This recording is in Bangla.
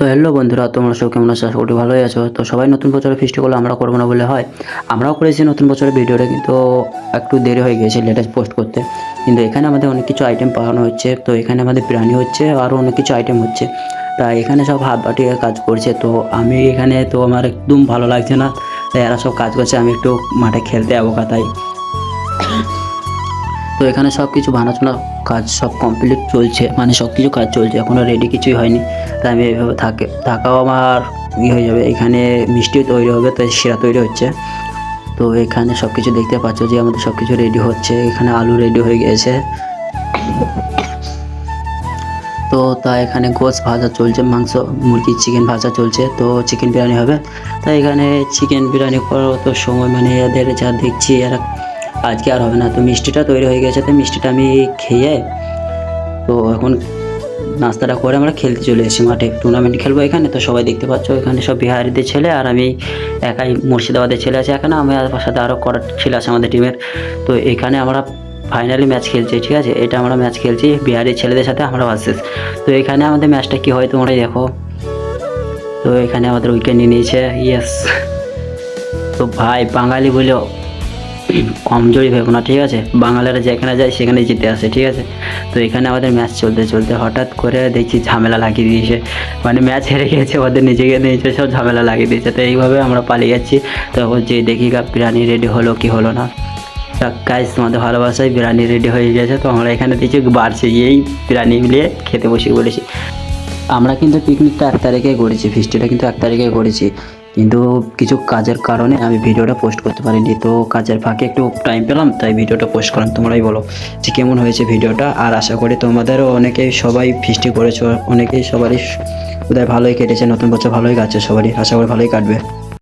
তো হ্যালো বন্ধুরা, তোমরা সব কেমন আছো? আশা করি ভালোই আছো। তো সবাই নতুন বছরের ফিস্ট করলে আমরা করবো না বলে হয়, আমরাও করেছি নতুন বছরের ভিডিওটা, কিন্তু একটু দেরি হয়ে গিয়েছে লেটেস্ট পোস্ট করতে। কিন্তু এখানে আমাদের অনেক কিছু আইটেম পাওয়ানো হচ্ছে, তো এখানে আমাদের বিরিয়ানি হচ্ছে, আরও অনেক কিছু আইটেম হচ্ছে। তাই এখানে সব হাত বাটিয়ে কাজ করছে, তো আমি এখানে তো আমার একদম ভালো লাগছে না, তাই এরা সব কাজ করছে, আমি একটু মাঠে খেলতে যাবো তাই। তো এখানে সব কিছু বানাচোনা কাজ সব কমপ্লিট চলছে, মানে সব কিছু কাজ চলছে, এখনও রেডি কিছুই হয়নি। তাই আমি এইভাবে থাকাও আমার হয়ে যাবে। এখানে মিষ্টিও তৈরি হবে, তাই শিরা তৈরি হচ্ছে। তো এখানে সব কিছু দেখতে পাচ্ছ যে আমাদের সব কিছু রেডি হচ্ছে। এখানে আলু রেডি হয়ে গেছে, তো তাই এখানে গোশ ভাজা চলছে, মাংস মুরগি চিকেন ভাজা চলছে, তো চিকেন বিরিয়ানি হবে। তাই এখানে চিকেন বিরিয়ানি করার তো সময়, মানে এদের যা দেখছি এরা আজকে আর হবে না। তো মিষ্টিটা তৈরি হয়ে গেছে, তো মিষ্টিটা আমি খেয়ে, তো এখন নাস্তাটা করে আমরা খেলতে চলে এসেছি মাঠে, টুর্নামেন্ট খেলবো এখানে। তো সবাই দেখতে পাচ্ছ এখানে সব বিহারিদের ছেলে, আর আমি একাই মুর্শিদাবাদের ছেলে আছে এখানে, আমার সাথে আরও করার ছেলে আছে আমাদের টিমের। তো এখানে আমরা ফাইনালি ম্যাচ খেলছি, ঠিক আছে, এটা আমরা ম্যাচ খেলছি বিহারি ছেলেদের সাথে আমরা ভার্সেস। তো এখানে আমাদের ম্যাচটা কী হয় তোমরাই দেখো। তো এখানে আমাদের উইকেট নিয়ে নিয়েছে, ইয়েস। তো ভাই বাঙালি বলেও কমজোরি ভেবো না, ঠিক আছে, বাঙালিরা যেখানে যায় সেখানে জিতে আসে, ঠিক আছে। তো এখানে আমাদের ম্যাচ চলতে চলতে হঠাৎ করে দেখছি ঝামেলা লাগিয়ে দিয়েছে, মানে ম্যাচ হেরে গেছে, ওদের নিজেকে নিজে সব ঝামেলা লাগিয়ে দিয়েছে। তো এইভাবে আমরা পালিয়ে যাচ্ছি। তখন যে দেখি বিরিয়ানি রেডি হলো কি হলো না। গাইস তোমাদের ভালোবাসায় বিরিয়ানি রেডি হয়ে গেছে, তো আমরা এখানে দেখছি বাড়ছে, এই বিরিয়ানি মিলিয়ে খেতে বসে বলেছি। আমরা কিন্তু পিকনিকটা 1 তারিখে করেছি, ফিস্টিটা কিন্তু 1 তারিখে করেছি, কিন্তু কিছু কাজের কারণে আমি ভিডিওটা পোস্ট করতে পারিনি। তো কাজের ফাঁকে একটু টাইম পেলাম, তাই ভিডিওটা পোস্ট করলাম। তোমরাই বলো যে কেমন হয়েছে ভিডিওটা, আর আশা করি তোমাদেরও অনেকেই সবাই ফিস্টি করেছো, অনেকেই সবারই বোধহয় ভালোই কেটেছে, নতুন বছর ভালোই কাটছে সবারই, আশা করি ভালোই কাটবে।